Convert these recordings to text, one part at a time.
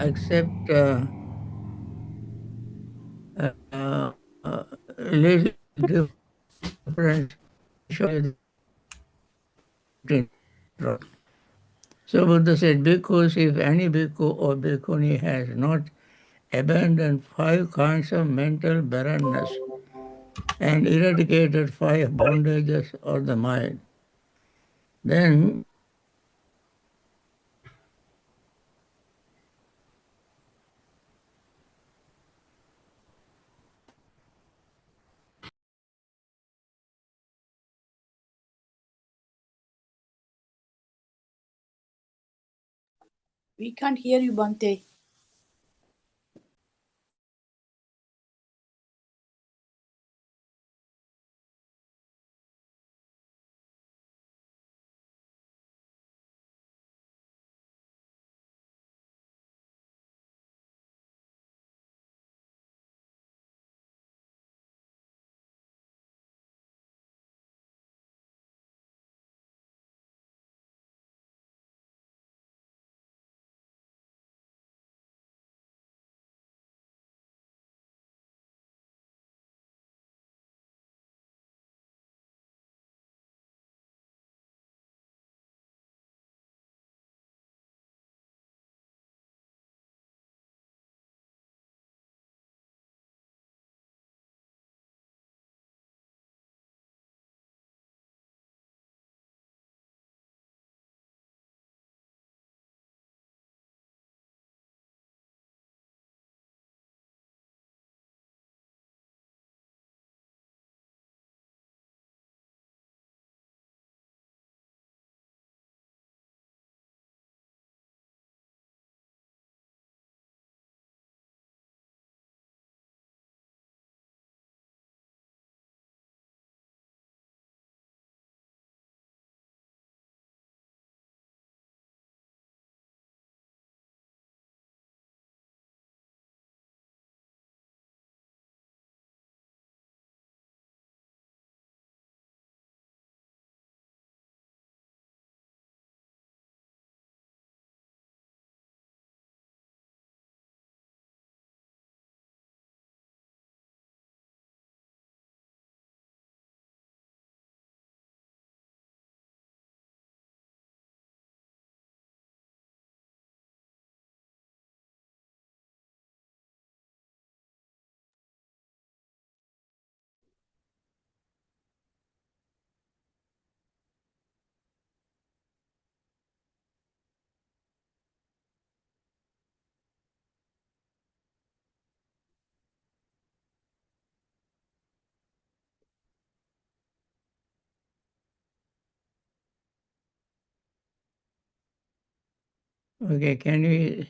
accept little difference between. So Buddha said, because if any bhikkhu or bhikkhuni has not abandoned 5 kinds of mental barrenness and eradicated 5 bondages of the mind, then We can't hear you, Bhante. okay, can we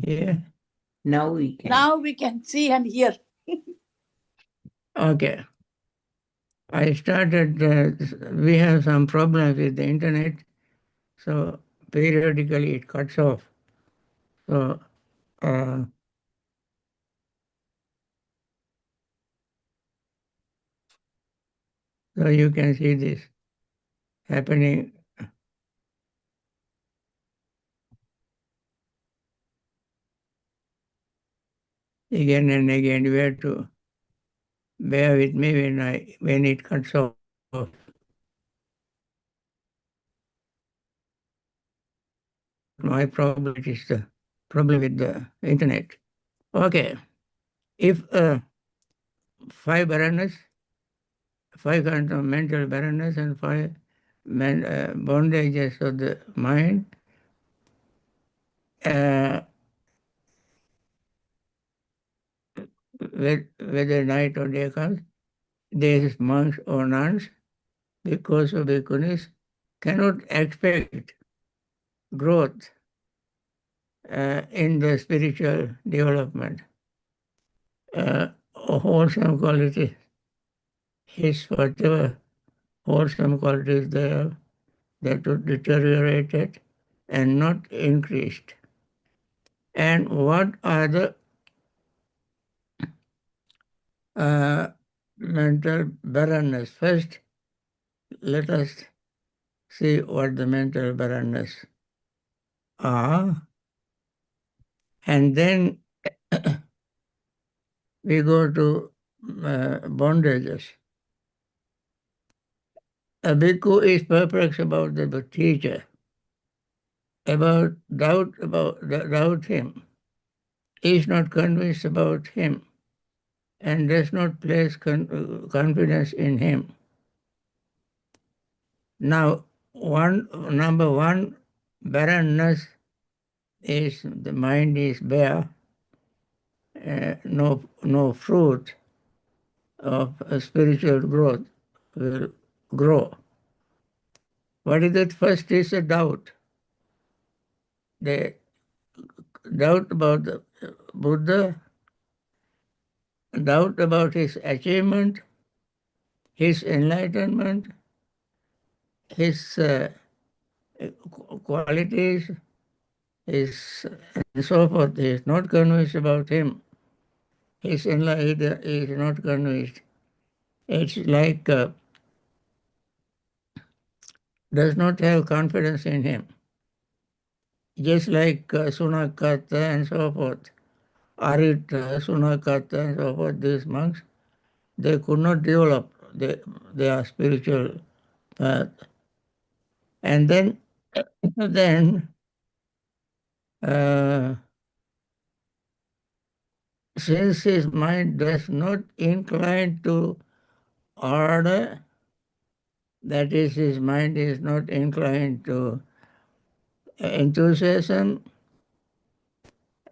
hear? Now we can. Now we can see and hear. Okay. I started, we have some problems with the internet, so periodically it cuts off. So, so you can see this happening again and again. You have to bear with me when it cuts off. My problem is the problem with the internet. Okay, if 5 barrenness, 5 kinds of mental barrenness and 5 bondages of the mind, whether night or day comes, these monks or nuns, because of bhikkhunis, cannot expect growth in the spiritual development. Wholesome qualities, his whatever wholesome qualities they have, that would deteriorate it and not increased. And what are the mental barrenness? First, let us see what the mental barrenness are. And then we go to bondages. A bhikkhu is perplexed about the teacher, about doubt him. He is not convinced about him and does not place confidence in him. Now, number one, barrenness is the mind is bare, no fruit of spiritual growth will grow. What is it? First is a doubt. The doubt about the Buddha, doubt about his achievement, his enlightenment, his qualities, his and so forth. He is not convinced about him. His enlightenment is not convinced. It's like does not have confidence in him. Just like Sunakata and so forth, Arita, Sunakata and so forth, these monks, they could not develop their spiritual path. And then uh, since his mind does not incline to order, that is, his mind is not inclined to enthusiasm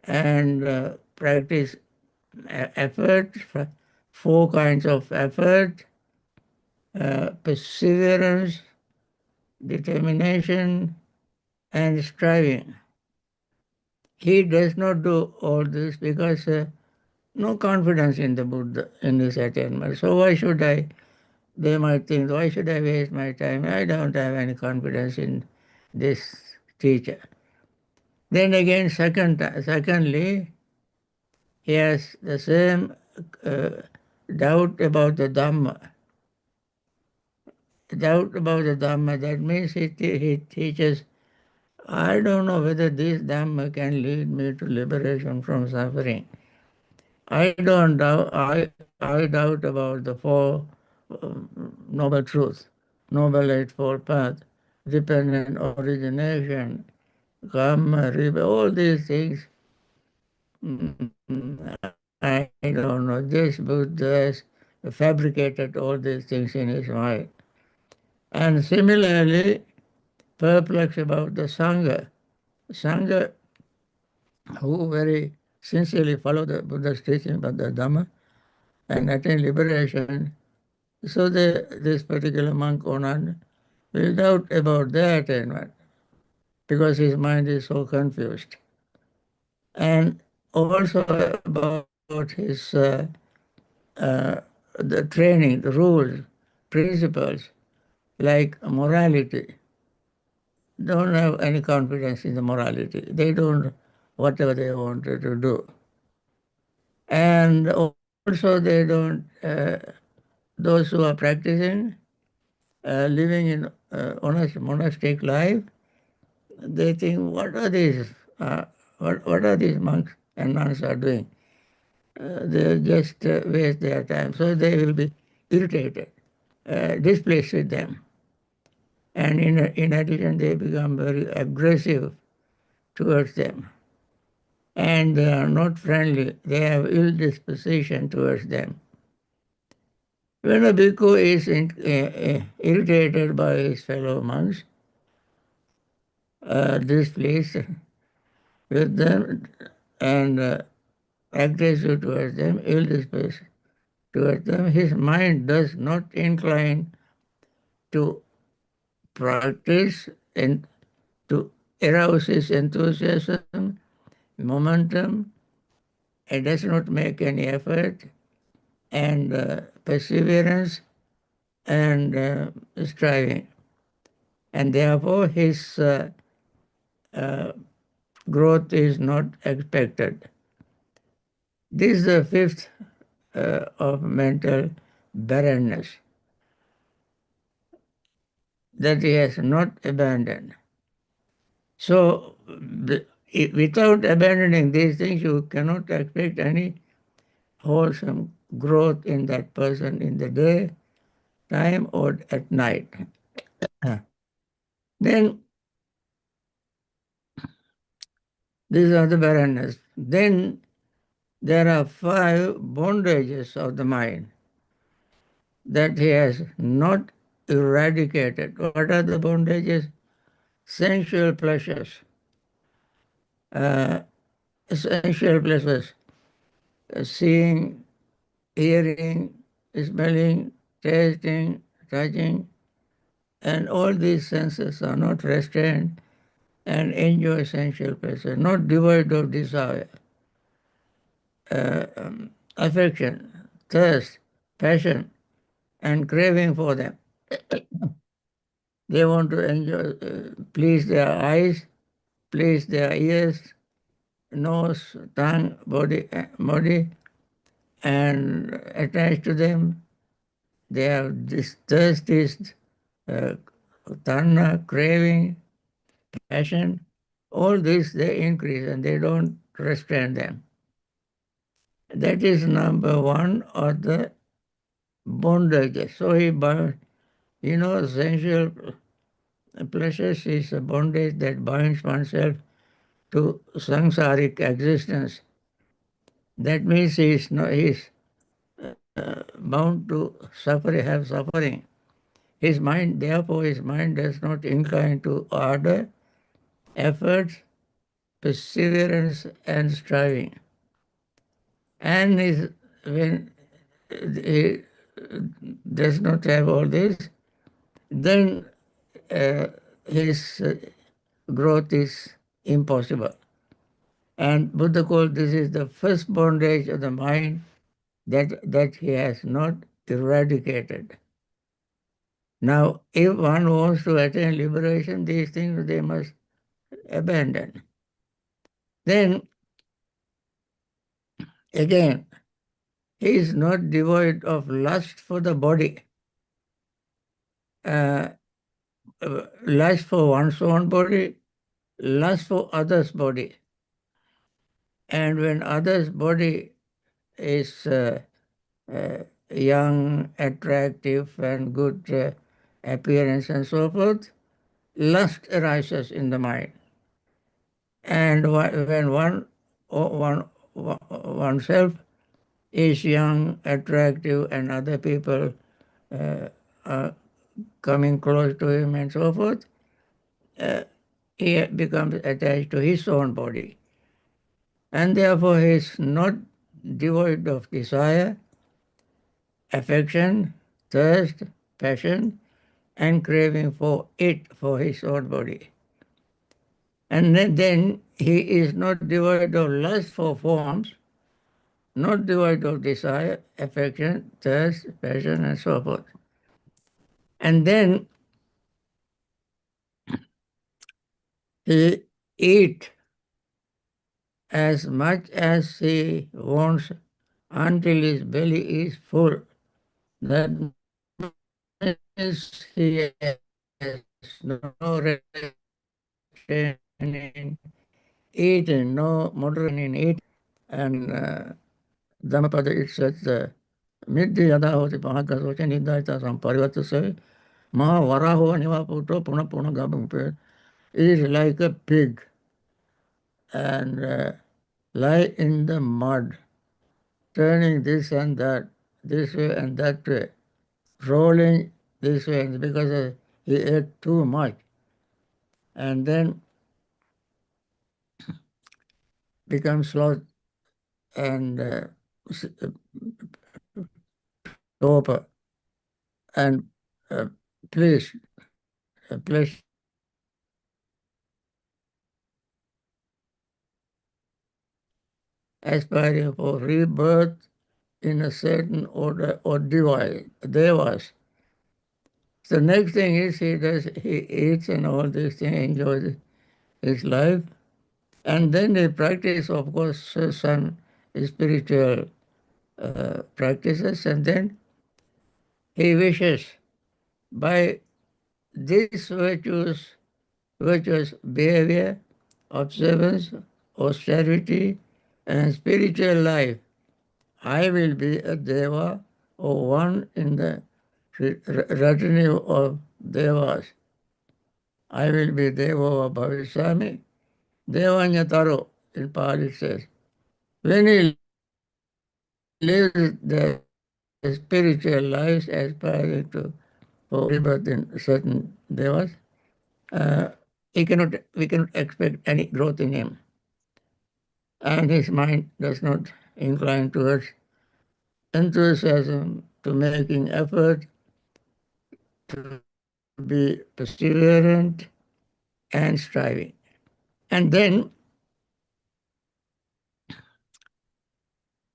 and practice effort, four kinds of effort, perseverance, determination, and striving. He does not do all this because no confidence in the Buddha, in his attainment. So why should I? They might think, why should I waste my time? I don't have any confidence in this teacher. Then again, secondly, he has the same uh, doubt about the Dhamma. Doubt about the Dhamma, that means he teaches, I don't know whether this Dhamma can lead me to liberation from suffering. I don't doubt, I doubt about the four noble truths, noble eightfold path, dependent origination, karma, rebirth, all these things. I don't know. This Buddha has fabricated all these things in his mind. And similarly, perplexed about the Sangha. Sangha, who very sincerely follow the Buddha's teaching about the Dhamma and attain liberation, so this particular monk Onan will doubt about their attainment because his mind is so confused. And also about his the training, the rules, principles, like morality. Don't have any confidence in the morality. They don't whatever they wanted to do. And also they don't, those who are practicing, living in honest monastic life, they think, what are these, what are these monks and nuns are doing? They just waste their time. So they will be irritated, displeased with them. And in addition, they become very aggressive towards them. And they are not friendly. They have ill disposition towards them. When a bhikkhu is irritated by his fellow monks, displeased with them, and aggressive towards them, ill disposed towards them, his mind does not incline to practice and to arouse his enthusiasm, momentum. It does not make any effort and perseverance and striving. And therefore his growth is not expected. This is the fifth of mental barrenness, that he has not abandoned. So without abandoning these things, you cannot expect any wholesome growth in that person in the day time or at night. Then these are the barrenness. Then there are 5 bondages of the mind that he has not eradicated. What are the bondages? Sensual pleasures. Uh, Sensual pleasures. Seeing, hearing, smelling, tasting, touching, and all these senses are not restrained and enjoy sensual pleasure, not devoid of desire, affection, thirst, passion, and craving for them. They want to enjoy, please their eyes, please their ears, nose, tongue, body, and attached to them. They have this thirst, this uh, tanha, craving, passion. All this they increase and they don't restrain them. That is number one of the bondages. So sensual pleasures is a bondage that binds oneself to samsaric existence. That means he is bound to have suffering. Therefore, his mind does not incline to order, efforts, perseverance, and striving. And when he does not have all this, then uh, his growth is impossible. And Buddha called this is the first bondage of the mind that he has not eradicated. Now, if one wants to attain liberation, these things they must abandon. Then again, he is not devoid of lust for the body, uh, lust for one's own body, lust for others' body. And when others' body is young, attractive, and good appearance and so forth, lust arises in the mind. And when oneself is young, attractive, and other people are coming close to him and so forth, uh, he becomes attached to his own body. And therefore he is not devoid of desire, affection, thirst, passion, and craving for it, for his own body. And then he is not devoid of lust for forms, not devoid of desire, affection, thirst, passion, and so forth. And then he eat as much as he wants until his belly is full. That means he has no restriction in eating, no moderation in eating. And Dhammapada it says, Midhi yada hoti pahakasoche niddaita samparivatase maha varaho nivaputo puna puna gabumpe is like a pig and lie in the mud, turning this and that, this way and that way, rolling this way because he ate too much. And then becomes sloth and torpor and uh, please, pleasure, aspiring for rebirth in a certain order or devas. The next thing is he eats and all these things, enjoys his life. And then he practice, of course, some spiritual practices, and then he wishes by this virtuous behavior observance, austerity, and spiritual life. I will be a Deva or one in the retinue of Devas. I will be Deva Bhavisami. Devanyataro in Pali says. When he lives the spiritual lives aspiring to for rebirth in certain devas, we cannot expect any growth in him. And his mind does not incline towards enthusiasm, to making effort, to be perseverant and striving. And then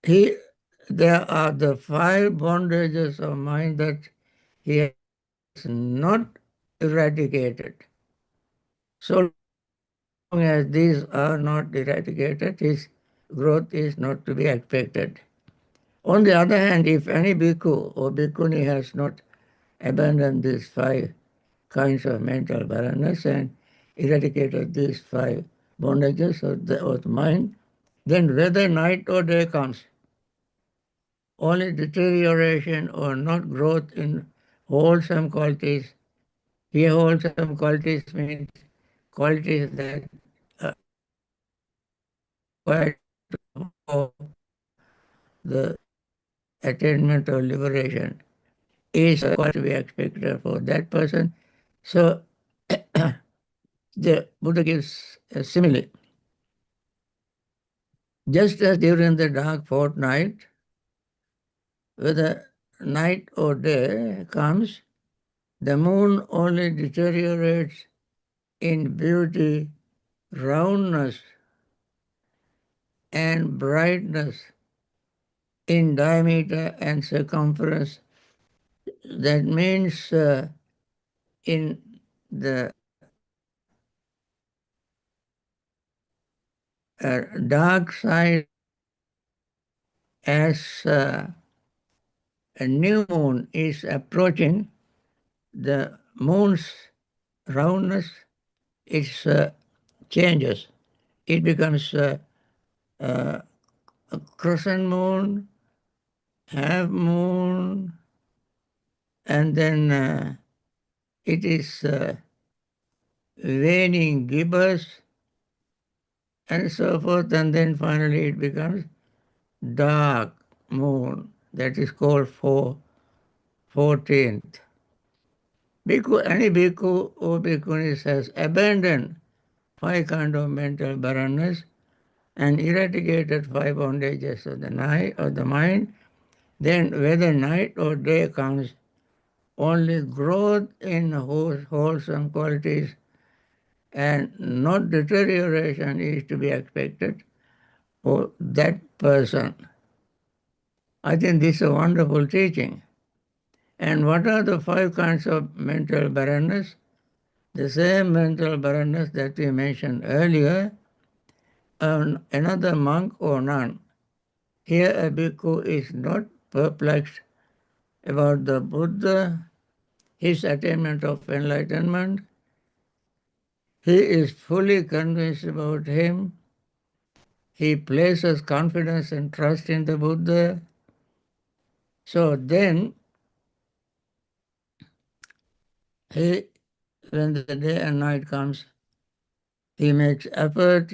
he there are the five bondages of mind that he has not eradicated. So long as these are not eradicated, his growth is not to be expected. On the other hand, if any bhikkhu or bhikkhuni has not abandoned these five kinds of mental barrenness and eradicated these five bondages of the mind, then whether night or day comes, only deterioration or not growth in wholesome qualities. Here, wholesome qualities means qualities that are required for the attainment of liberation is quite to be expected for that person. So, the Buddha gives a simile. Just as during the dark fortnight, whether night or day comes, the moon only deteriorates in beauty, roundness, and brightness, in diameter and circumference. That means in the dark side, as a new moon is approaching, the moon's roundness is changes. It becomes uh, a crescent moon, half moon, and then it is waning gibbous, and so forth, and then finally it becomes dark moon. That is called 14th. Bhikkhu, any bhikkhu or bhikkhunis has abandoned five kind of mental barrenness and eradicated five bondages of the night of the mind, then whether night or day comes, only growth in wholesome qualities and not deterioration is to be expected for that person. I think this is a wonderful teaching. And what are the five kinds of mental barrenness? The same mental barrenness that we mentioned earlier, another monk or nun. Here a bhikkhu is not perplexed about the Buddha, his attainment of enlightenment. He is fully convinced about him. He places confidence and trust in the Buddha. So then, he, when the day and night comes, he makes effort.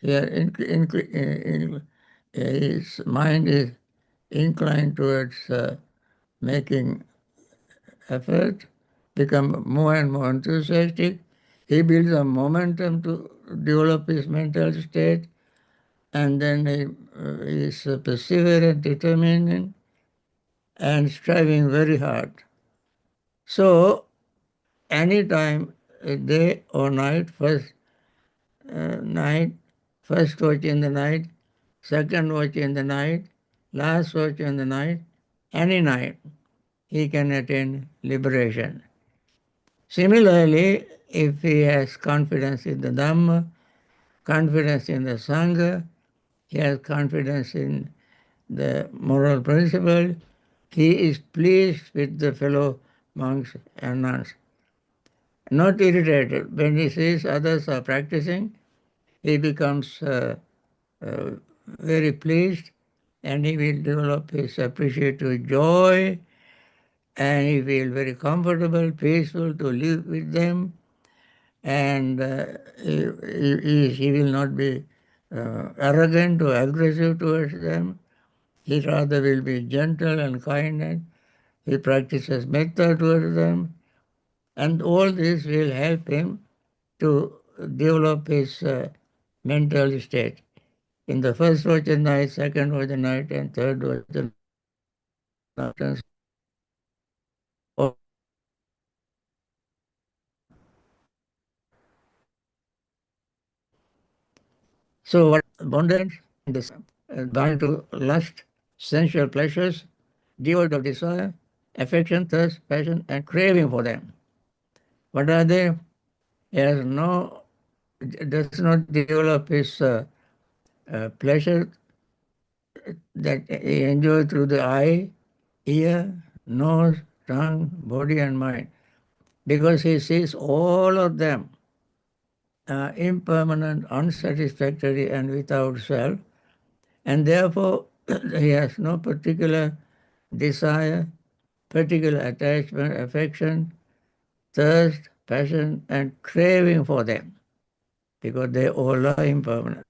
Here, his mind is inclined towards making effort, become more and more enthusiastic. He builds a momentum to develop his mental state, and then he is perseverant, determined, and striving very hard. So, anytime, day or night, night, first watch in the night, second watch in the night, last watch in the night, any night, he can attain liberation. Similarly, if he has confidence in the Dhamma, confidence in the Sangha, he has confidence in the moral principle, he is pleased with the fellow monks and nuns. Not irritated when he sees others are practicing. he becomes uh, very pleased, and he will develop his appreciative joy, and he will very comfortable, peaceful to live with them, and he will not be arrogant or aggressive towards them. He rather will be gentle and kind, and he practices metta towards them, and all this will help him to develop his mental state. In the first watch at night, second watch at night, and third watch at night, and so on. So, what bondage and this bound to lust, sensual pleasures, devoid of desire, affection, thirst, passion, and craving for them. What are they? He has no, does not develop his pleasure that he enjoys through the eye, ear, nose, tongue, body, and mind, because he sees all of them impermanent, unsatisfactory, and without self, and therefore he has no particular desire, particular attachment, affection, thirst, passion, and craving for them, because they all are impermanent.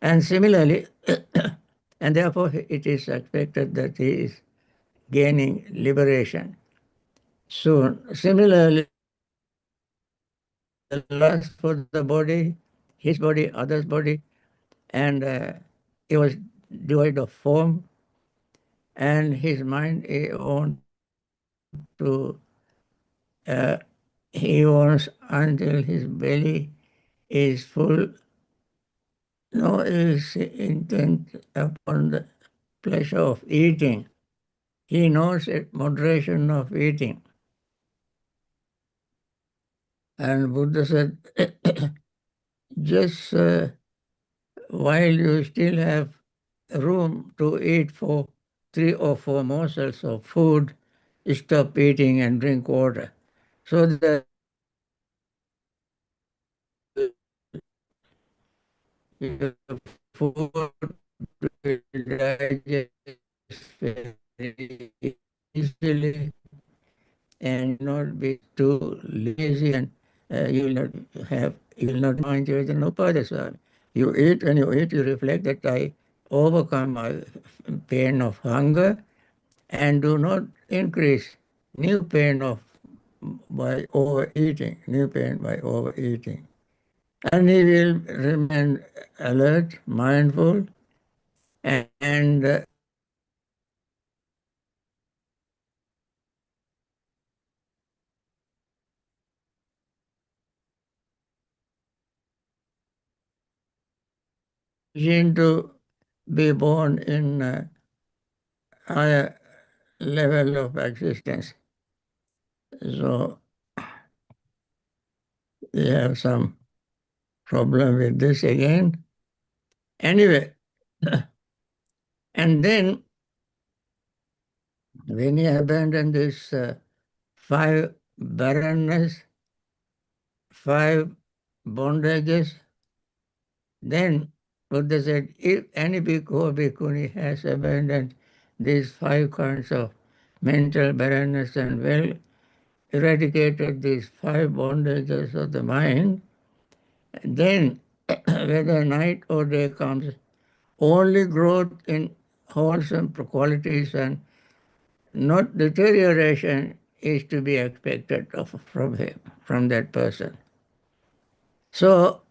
And similarly, and therefore it is expected that he is gaining liberation soon. Similarly, the lust for the body, his body, others' body, and he was devoid of form, and his mind want to, he wants until his belly is full. No, is intent upon the pleasure of eating. He knows it, moderation of eating. And Buddha said, just while you still have room to eat for 3 or 4 morsels of food, stop eating and drink water, so that your food will digest very easily, and you will not be too lazy, and you will not mind your upadasana. You eat, and you eat, you reflect that I overcome my pain of hunger and do not increase new pain of by overeating, new pain by overeating. And he will remain alert, mindful, and imagine to be born in a higher level of existence. So we have some problem with this again. Anyway, and then when he abandoned this 5 barrenness, 5 bondages, then Buddha said, if any bhikkhu or bhikkhuni has abandoned these 5 kinds of mental barrenness and well eradicated these 5 bondages of the mind, then whether night or day comes, only growth in wholesome qualities and not deterioration is to be expected from him, from that person. So,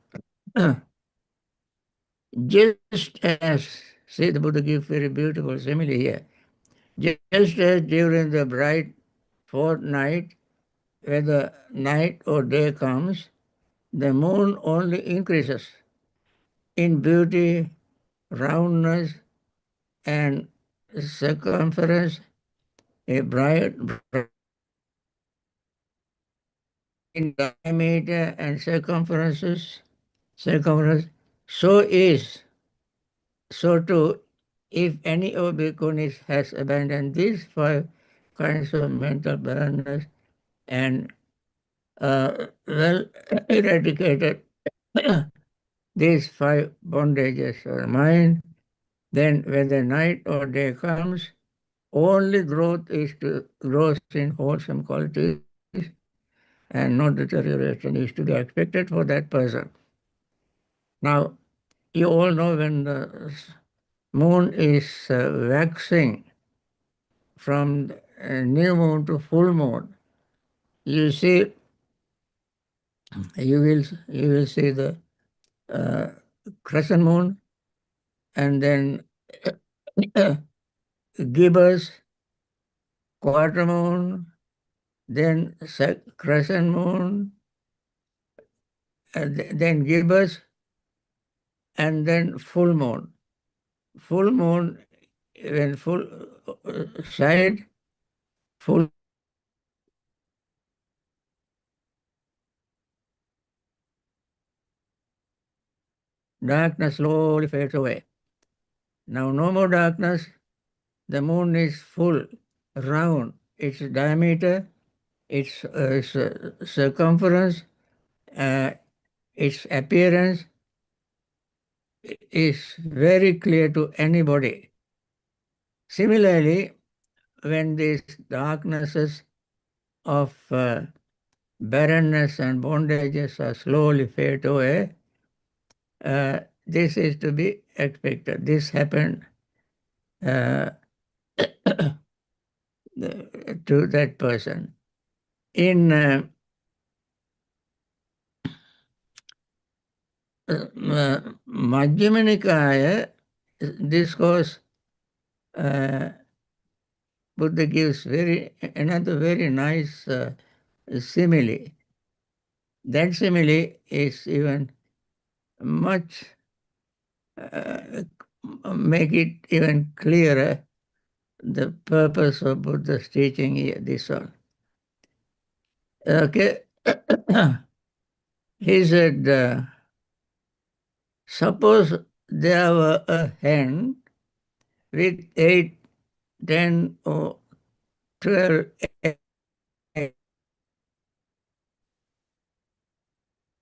just as, see, the Buddha gives very beautiful simile here. Just as during the bright fortnight, whether night or day comes, the moon only increases in beauty, roundness, and circumference, a bright in diameter and circumference, so is, so too, if any of bhikkhunis has abandoned these 5 kinds of mental barrenness and well eradicated these five bondages are mine. Then when the night or day comes, only growth in wholesome qualities and no deterioration is to be expected for that person. Now, you all know when the moon is waxing from new moon to full moon, you see, you will see the uh, crescent moon, and then gibbous, quarter moon, then crescent moon, and then gibbous, and then full moon. Full moon, when full side, full moon, darkness slowly fades away. Now no more darkness. The moon is full, round. Its diameter, its circumference, uh, its appearance is very clear to anybody. Similarly, when these darknesses of barrenness and bondages are slowly fade away, this is to be expected. This happened uh, to that person. In Majjhima Nikaya discourse, uh, Buddha gives another very nice simile. That simile is even much make it even clearer the purpose of Buddha's teaching here. This one. Okay, he said, suppose there were a hen with 8, 10, or 12 eggs.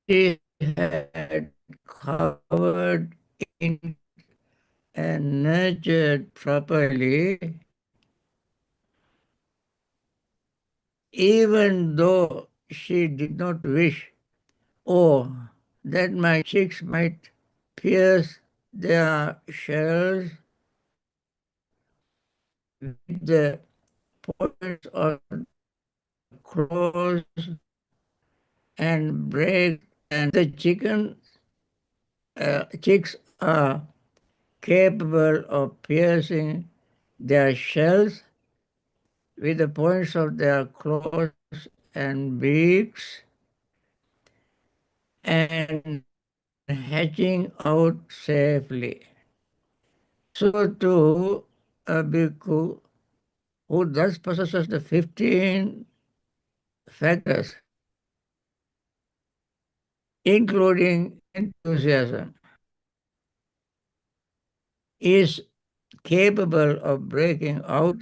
She had covered in and nurtured properly, even though she did not wish, or that my chicks might pierce their shells with the points of their claws and break, and the chicks are capable of piercing their shells with the points of their claws and beaks and hatching out safely. So too, a bhikkhu who thus possesses the 15 factors, including enthusiasm, is capable of breaking out,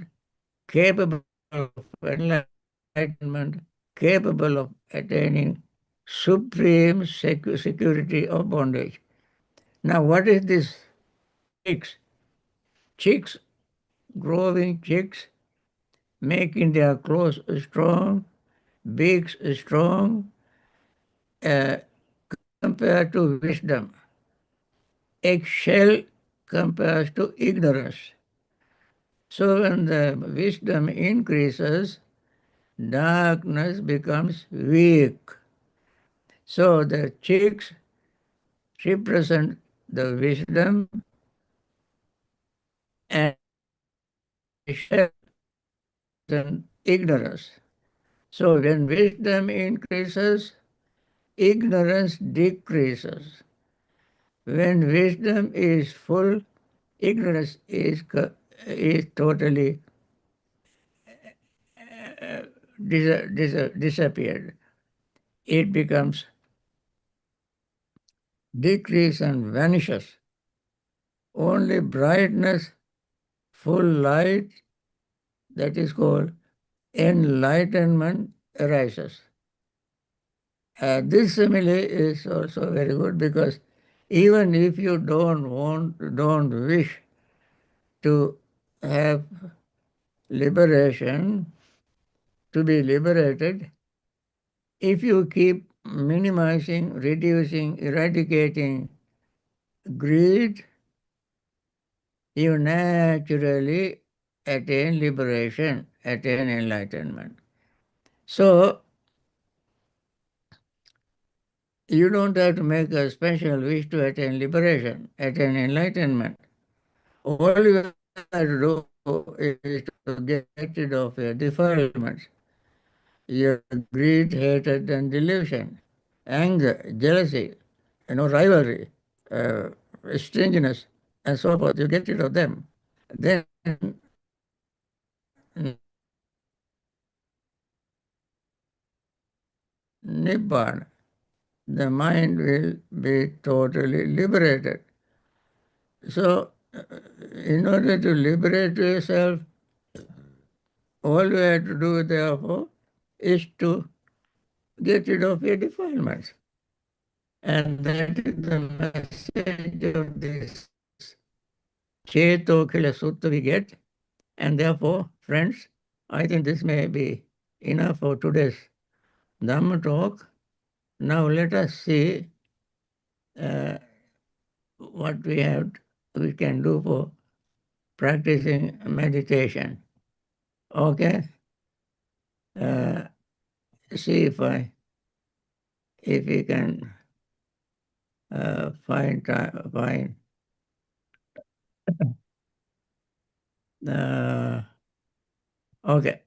capable of enlightenment, capable of attaining supreme security of bondage. Now, what is this chicks? Chicks, growing chicks, making their claws strong, beaks strong, uh, compared to wisdom. Eggshell compares to ignorance. So when the wisdom increases, darkness becomes weak. So the chicks represent the wisdom and the shell represent ignorance. So when wisdom increases, ignorance decreases. When wisdom is full, ignorance is totally disappeared. It becomes decrease and vanishes. Only brightness, full light, that is called enlightenment, arises. This simile is also very good because Even if you don't wish to have liberation, to be liberated, if you keep minimizing, reducing, eradicating greed, you naturally attain liberation, attain enlightenment. So you don't have to make a special wish to attain liberation, attain enlightenment. All you have to do is to get rid of your defilements, your greed, hatred, and delusion, anger, jealousy, rivalry, uh, strangeness, and so forth. You get rid of them. Then Nibbana, the mind will be totally liberated. So, in order to liberate yourself, all you have to do, therefore, is to get rid of your defilements. And that is the message of this Cheto Khila Sutta we get. And therefore, friends, I think this may be enough for today's Dhamma talk. Now let us see uh, what we can do for practicing meditation. Okay? Uh, see if we can find okay.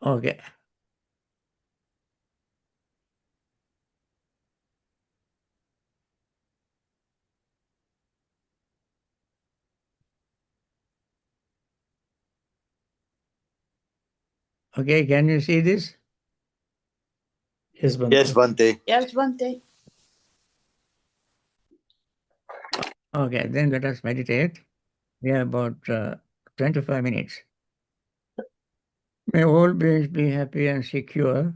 Okay. Okay, can you see this? Yes, Bhante. Yes, Bhante. Yes, Bhante. Okay, then let us meditate. We have about 25 minutes. May all beings be happy and secure.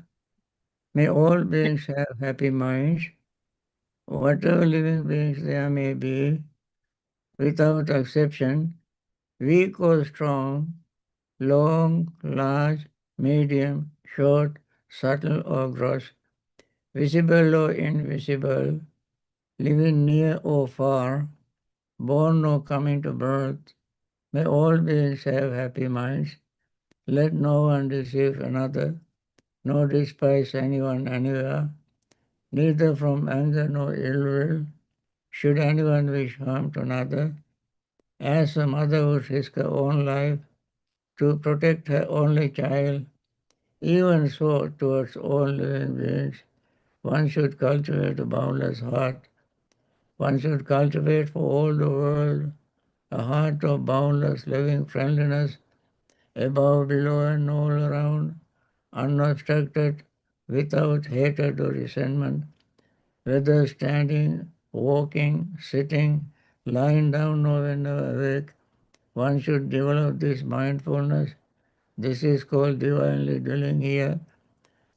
May all beings have happy minds. Whatever living beings there may be, without exception, weak or strong, long, large, medium, short, subtle or gross, visible or invisible, living near or far, born or coming to birth, may all beings have happy minds. Let no one deceive another, nor despise anyone anywhere, neither from anger nor ill will should anyone wish harm to another. As a mother would risk her own life to protect her only child, even so towards all living beings, one should cultivate a boundless heart. One should cultivate for all the world a heart of boundless living friendliness, above, below, and all around, unobstructed, without hatred or resentment, whether standing, walking, sitting, lying down, or whenever awake. One should develop this mindfulness. This is called divinely dwelling here,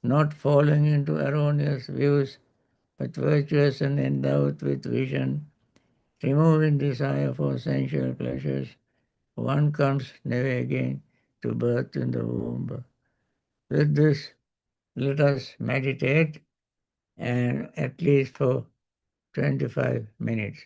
not falling into erroneous views, but virtuous and endowed with vision, removing desire for sensual pleasures. One comes never again to birth in the womb. With this, let us meditate, and at least for 25 minutes.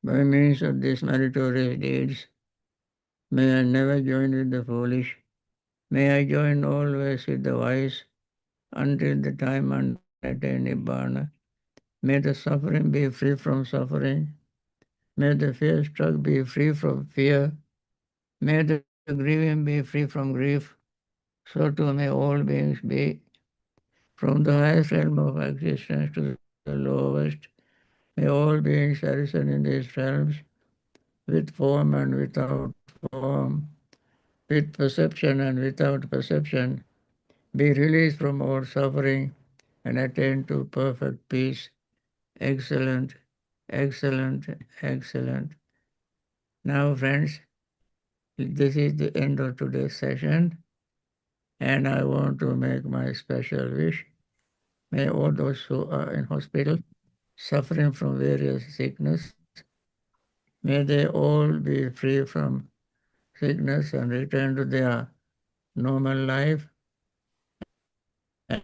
By means of these meritorious deeds, may I never join with the foolish. May I join always with the wise until the time and attain Nibbana. May the suffering be free from suffering. May the fear struck be free from fear. May the grieving be free from grief. So too may all beings be. From the highest realm of existence to the lowest, may all beings arisen in these realms with form and without form, with perception and without perception, be released from all suffering and attain to perfect peace. Excellent, excellent, excellent. Now, friends, this is the end of today's session, and I want to make my special wish. May all those who are in hospital suffering from various sickness, may they all be free from sickness and return to their normal life and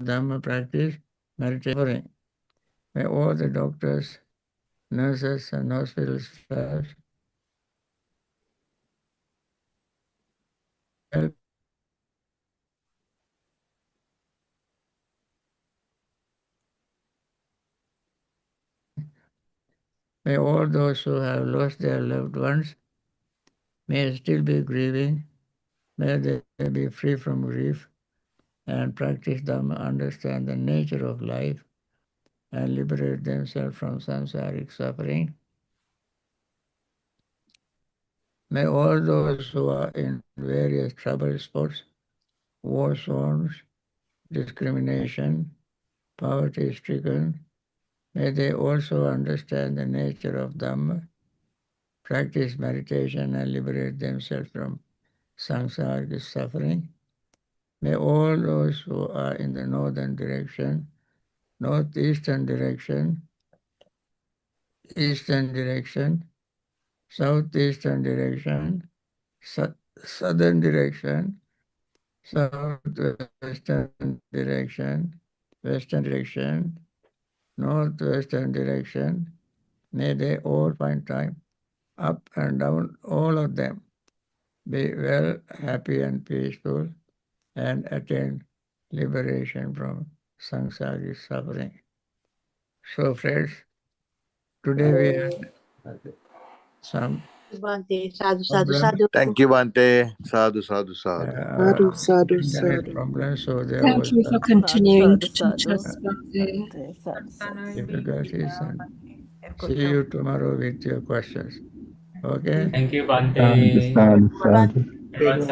Dhamma practice, meditation. May all the doctors, nurses, and hospital staff help. May all those who have lost their loved ones may still be grieving. May they be free from grief and practice Dhamma, understand the nature of life, and liberate themselves from samsaric suffering. May all those who are in various trouble spots, war zones, discrimination, poverty stricken, may they also understand the nature of Dhamma, practice meditation, and liberate themselves from samsaric suffering. May all those who are in the northern direction, northeastern direction, eastern direction, southeastern direction, southern direction, southwestern direction, western direction, northwestern direction, may they all find time, up and down, all of them, be well, happy and peaceful, and attain liberation from samsaric suffering. So friends, today we had some Bhante. Sadhu, sadhu, problems, sadhu. Thank you, Bhante. Sadhu, sadhu, sadhu. Sadhu, sadhu, internet sadhu. problems, so there Thank was you for Sadhu, continuing sadhu, to teach sadhu. us, Bhante. Sadhu, sadhu. difficulties, and see you tomorrow with your questions. Okay? Thank you, Sadhu, Bhante. sadhu, Bhante. sadhu. Everyone,